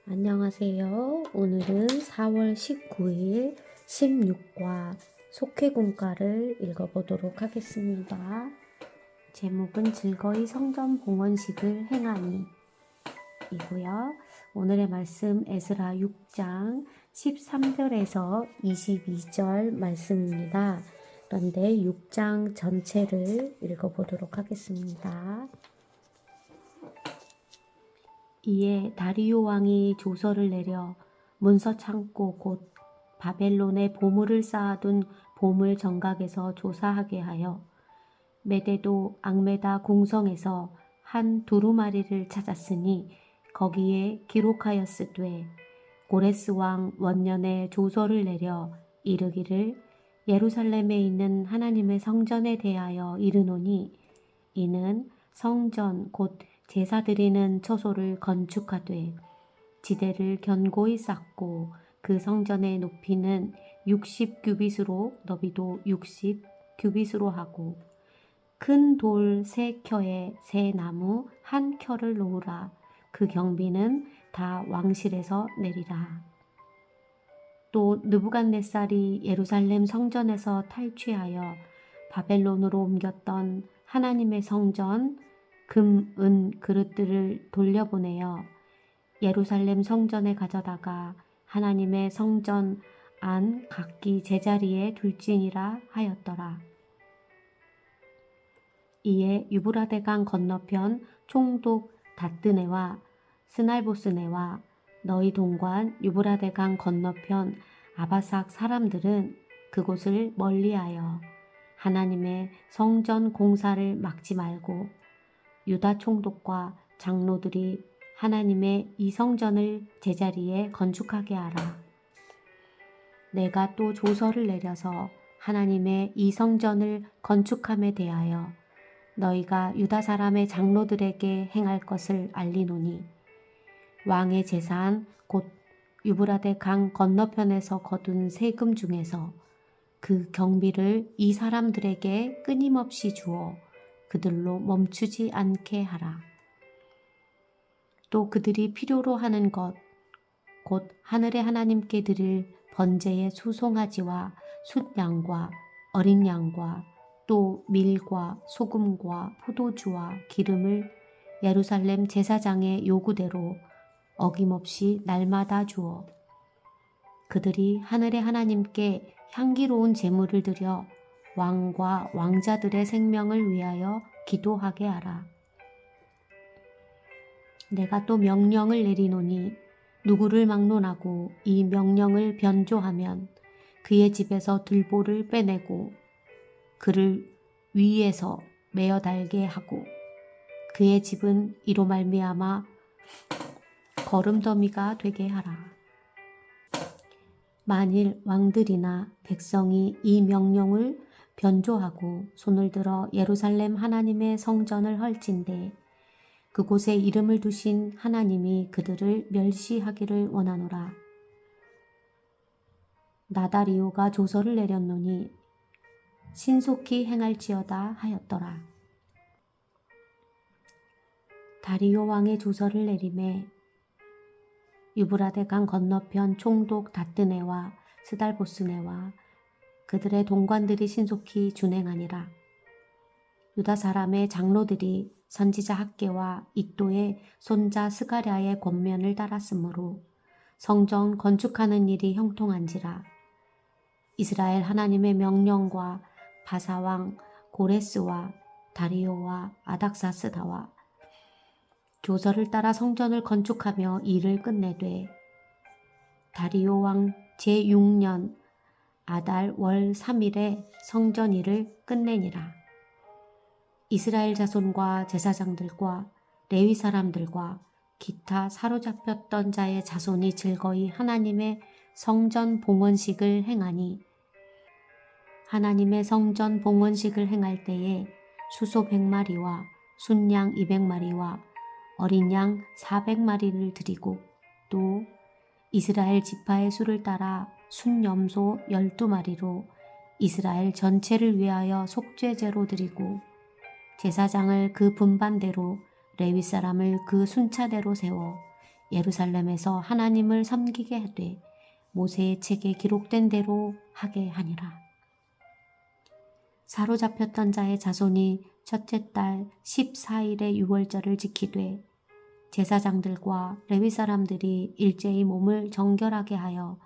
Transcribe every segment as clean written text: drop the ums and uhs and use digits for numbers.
안녕하세요. 오늘은 4월 19일 16과 속회군가를 읽어보도록 하겠습니다. 제목은 즐거이 성전 봉헌식을 행하니 이고요. 오늘의 말씀 에스라 6장 13절에서 22절 말씀입니다. 그런데 6장 전체를 읽어보도록 하겠습니다. 이에 다리오 왕이 조서를 내려 문서 창고 곧 바벨론에 보물을 쌓아둔 보물 정각에서 조사하게 하여 메데도 앙메다 공성에서 한 두루마리를 찾았으니 거기에 기록하였으되 고레스 왕 원년에 조서를 내려 이르기를 예루살렘에 있는 하나님의 성전에 대하여 이르노니 이는 성전 곧 제사 드리는 처소를 건축하되 지대를 견고히 쌓고 그 성전의 높이는 60규빗으로 너비도 60규빗으로 하고 큰 돌 3켜에 새 나무 1켜를 놓으라. 그 경비는 다 왕실에서 내리라. 또 느부갓네살이 예루살렘 성전에서 탈취하여 바벨론으로 옮겼던 하나님의 성전 금, 은 그릇들을 돌려보내어 예루살렘 성전에 가져다가 하나님의 성전 안 각기 제자리에 둘지니라 하였더라. 이에 유브라데강 건너편 총독 다뜨네와 스날보스네와 너희 동관 유브라데강 건너편 아바삭 사람들은 그곳을 멀리하여 하나님의 성전 공사를 막지 말고 유다 총독과 장로들이 하나님의 이 성전을 제자리에 건축하게 하라. 내가 또 조서를 내려서 하나님의 이 성전을 건축함에 대하여 너희가 유다 사람의 장로들에게 행할 것을 알리노니 왕의 재산 곧 유브라데 강 건너편에서 거둔 세금 중에서 그 경비를 이 사람들에게 끊임없이 주어 그들로 멈추지 않게 하라. 또 그들이 필요로 하는 것, 곧 하늘의 하나님께 드릴 번제의 수송아지와 숫양과 어린 양과 또 밀과 소금과 포도주와 기름을 예루살렘 제사장의 요구대로 어김없이 날마다 주어 그들이 하늘의 하나님께 향기로운 제물을 드려 왕과 왕자들의 생명을 위하여 기도하게 하라. 내가 또 명령을 내리노니 누구를 막론하고 이 명령을 변조하면 그의 집에서 들보를 빼내고 그를 위에서 메어 달게 하고 그의 집은 이로 말미암아 거름더미가 되게 하라. 만일 왕들이나 백성이 이 명령을 변조하고 손을 들어 예루살렘 하나님의 성전을 헐진대 그곳에 이름을 두신 하나님이 그들을 멸시하기를 원하노라. 나다리오가 조서를 내렸노니 신속히 행할지어다 하였더라. 다리오 왕의 조서를 내림에 유브라데 강 건너편 총독 다뜨네와 스달보스네와 그들의 동관들이 신속히 준행하니라. 유다 사람의 장로들이 선지자 학개와 이또의 손자 스가랴의 권면을 따랐으므로 성전 건축하는 일이 형통한지라. 이스라엘 하나님의 명령과 바사왕 고레스와 다리오와 아닥사스다와 조서를 따라 성전을 건축하며 일을 끝내되 다리오 왕 제6년 아달 월 3일에 성전 일을 끝내니라. 이스라엘 자손과 제사장들과 레위 사람들과 기타 사로잡혔던 자의 자손이 즐거이 하나님의 성전 봉헌식을 행하니 하나님의 성전 봉헌식을 행할 때에 수소 100마리와 순양 200마리와 어린 양 400마리를 드리고 또 이스라엘 지파의 수를 따라 순염소 12마리로 이스라엘 전체를 위하여 속죄제로 드리고 제사장을 그 분반대로 레위 사람을 그 순차대로 세워 예루살렘에서 하나님을 섬기게 하되 모세의 책에 기록된 대로 하게 하니라. 사로잡혔던 자의 자손이 첫째 달 14일의 유월절을 지키되 제사장들과 레위 사람들이 일제히 몸을 정결하게 하여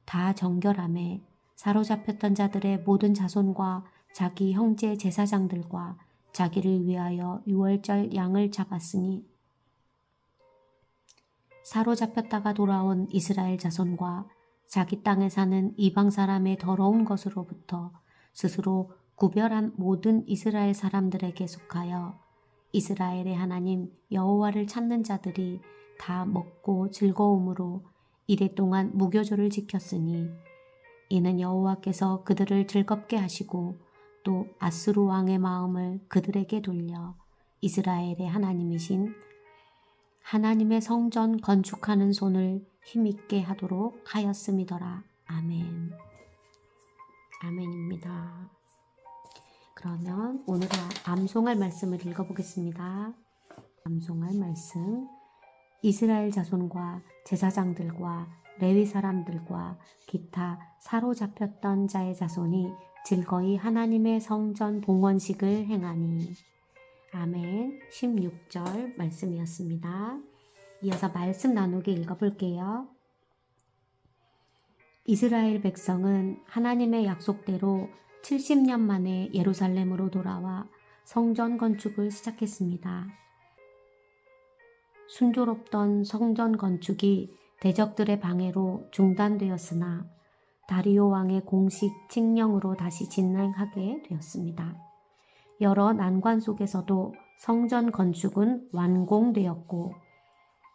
다 정결함에 사로잡혔던 자들의 모든 자손과 자기 형제 제사장들과 자기를 위하여 유월절 양을 잡았으니 사로잡혔다가 돌아온 이스라엘 자손과 자기 땅에 사는 이방 사람의 더러운 것으로부터 스스로 구별한 모든 이스라엘 사람들에게 속하여 이스라엘의 하나님 여호와를 찾는 자들이 다 먹고 즐거움으로 이래 동안 무교조를 지켰으니 이는 여호와께서 그들을 즐겁게 하시고 또 아스루 왕의 마음을 그들에게 돌려 이스라엘의 하나님이신 하나님의 성전 건축하는 손을 힘있게 하도록 하였음이더라. 아멘. 아멘입니다. 그러면 오늘 암송할 말씀을 읽어보겠습니다. 암송할 말씀. 이스라엘 자손과 제사장들과 레위 사람들과 기타 사로잡혔던 자의 자손이 즐거이 하나님의 성전 봉헌식을 행하니. 아멘. 16절 말씀이었습니다. 이어서 말씀 나누기 읽어볼게요. 이스라엘 백성은 하나님의 약속대로 70년 만에 예루살렘으로 돌아와 성전 건축을 시작했습니다. 순조롭던 성전 건축이 대적들의 방해로 중단되었으나 다리오 왕의 공식 칙령으로 다시 진행하게 되었습니다. 여러 난관 속에서도 성전 건축은 완공되었고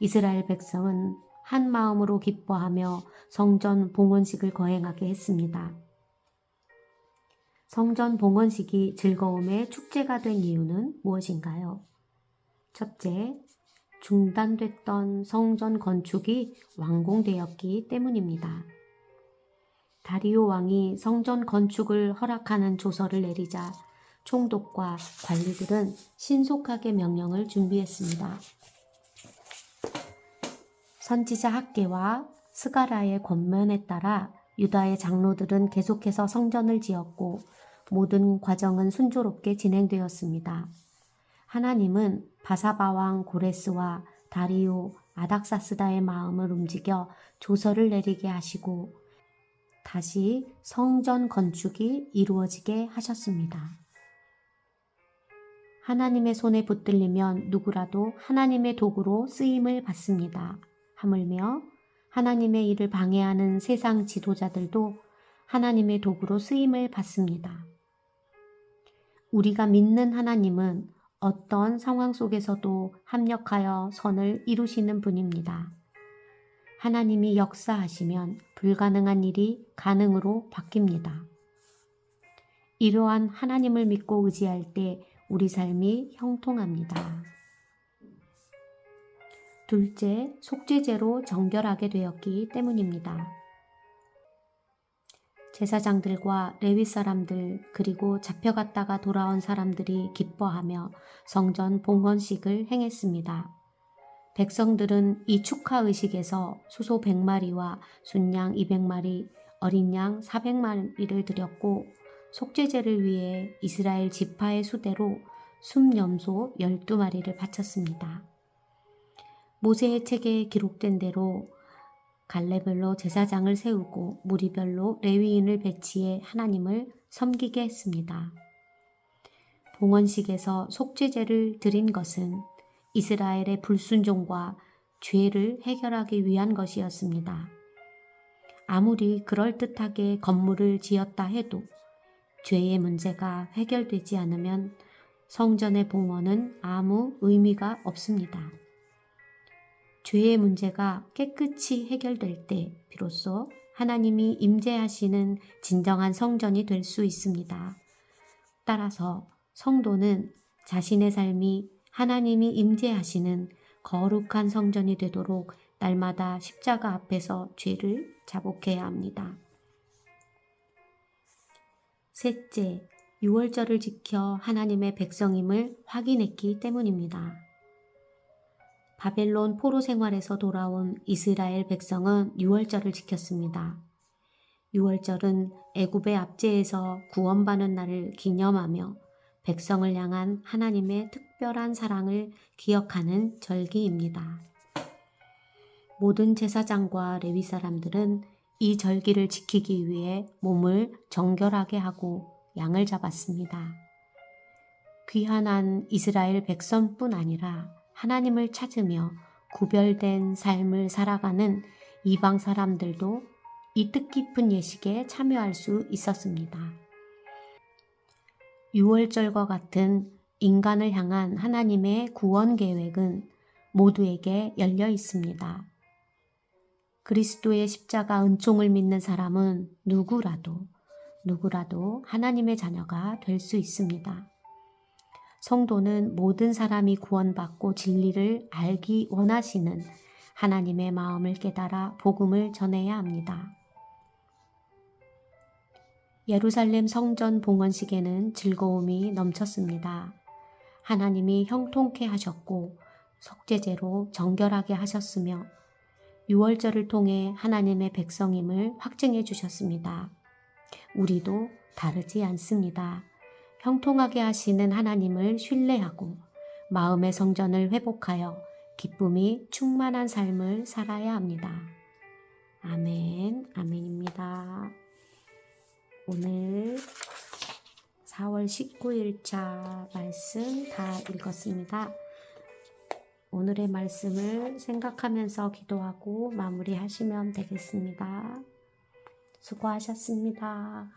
이스라엘 백성은 한 마음으로 기뻐하며 성전 봉헌식을 거행하게 했습니다. 성전 봉헌식이 즐거움의 축제가 된 이유는 무엇인가요? 첫째, 중단됐던 성전 건축이 완공되었기 때문입니다. 다리오 왕이 성전 건축을 허락하는 조서를 내리자 총독과 관리들은 신속하게 명령을 준비했습니다. 선지자 학개와 스가랴의 권면에 따라 유다의 장로들은 계속해서 성전을 지었고 모든 과정은 순조롭게 진행되었습니다. 하나님은 바사바 왕 고레스와 다리오 아닥사스다의 마음을 움직여 조서를 내리게 하시고 다시 성전 건축이 이루어지게 하셨습니다. 하나님의 손에 붙들리면 누구라도 하나님의 도구로 쓰임을 받습니다. 하물며 하나님의 일을 방해하는 세상 지도자들도 하나님의 도구로 쓰임을 받습니다. 우리가 믿는 하나님은 어떤 상황 속에서도 합력하여 선을 이루시는 분입니다. 하나님이 역사하시면 불가능한 일이 가능으로 바뀝니다. 이러한 하나님을 믿고 의지할 때 우리 삶이 형통합니다. 둘째, 속죄제로 정결하게 되었기 때문입니다. 제사장들과 레위 사람들 그리고 잡혀갔다가 돌아온 사람들이 기뻐하며 성전 봉헌식을 행했습니다. 백성들은 이 축하의식에서 수소 100마리와 순양 200마리, 어린 양 400마리를 드렸고 속죄제를 위해 이스라엘 지파의 수대로 순염소 12마리를 바쳤습니다. 모세의 책에 기록된 대로 갈래별로 제사장을 세우고 무리별로 레위인을 배치해 하나님을 섬기게 했습니다. 봉헌식에서 속죄제를 드린 것은 이스라엘의 불순종과 죄를 해결하기 위한 것이었습니다. 아무리 그럴듯하게 건물을 지었다 해도 죄의 문제가 해결되지 않으면 성전의 봉헌은 아무 의미가 없습니다. 죄의 문제가 깨끗이 해결될 때 비로소 하나님이 임재하시는 진정한 성전이 될 수 있습니다. 따라서 성도는 자신의 삶이 하나님이 임재하시는 거룩한 성전이 되도록 날마다 십자가 앞에서 죄를 자복해야 합니다. 셋째, 유월절을 지켜 하나님의 백성임을 확인했기 때문입니다. 바벨론 포로 생활에서 돌아온 이스라엘 백성은 유월절을 지켰습니다. 유월절은 애굽의 압제에서 구원받는 날을 기념하며 백성을 향한 하나님의 특별한 사랑을 기억하는 절기입니다. 모든 제사장과 레위 사람들은 이 절기를 지키기 위해 몸을 정결하게 하고 양을 잡았습니다. 귀환한 이스라엘 백성뿐 아니라 하나님을 찾으며 구별된 삶을 살아가는 이방 사람들도 이 뜻깊은 예식에 참여할 수 있었습니다. 유월절과 같은 인간을 향한 하나님의 구원 계획은 모두에게 열려 있습니다. 그리스도의 십자가 은총을 믿는 사람은 누구라도 하나님의 자녀가 될 수 있습니다. 성도는 모든 사람이 구원받고 진리를 알기 원하시는 하나님의 마음을 깨달아 복음을 전해야 합니다. 예루살렘 성전 봉헌식에는 즐거움이 넘쳤습니다. 하나님이 형통케 하셨고 속죄제로 정결하게 하셨으며 유월절을 통해 하나님의 백성임을 확증해 주셨습니다. 우리도 다르지 않습니다. 형통하게 하시는 하나님을 신뢰하고 마음의 성전을 회복하여 기쁨이 충만한 삶을 살아야 합니다. 아멘, 아멘입니다. 오늘 4월 19일차 말씀 다 읽었습니다. 오늘의 말씀을 생각하면서 기도하고 마무리하시면 되겠습니다. 수고하셨습니다.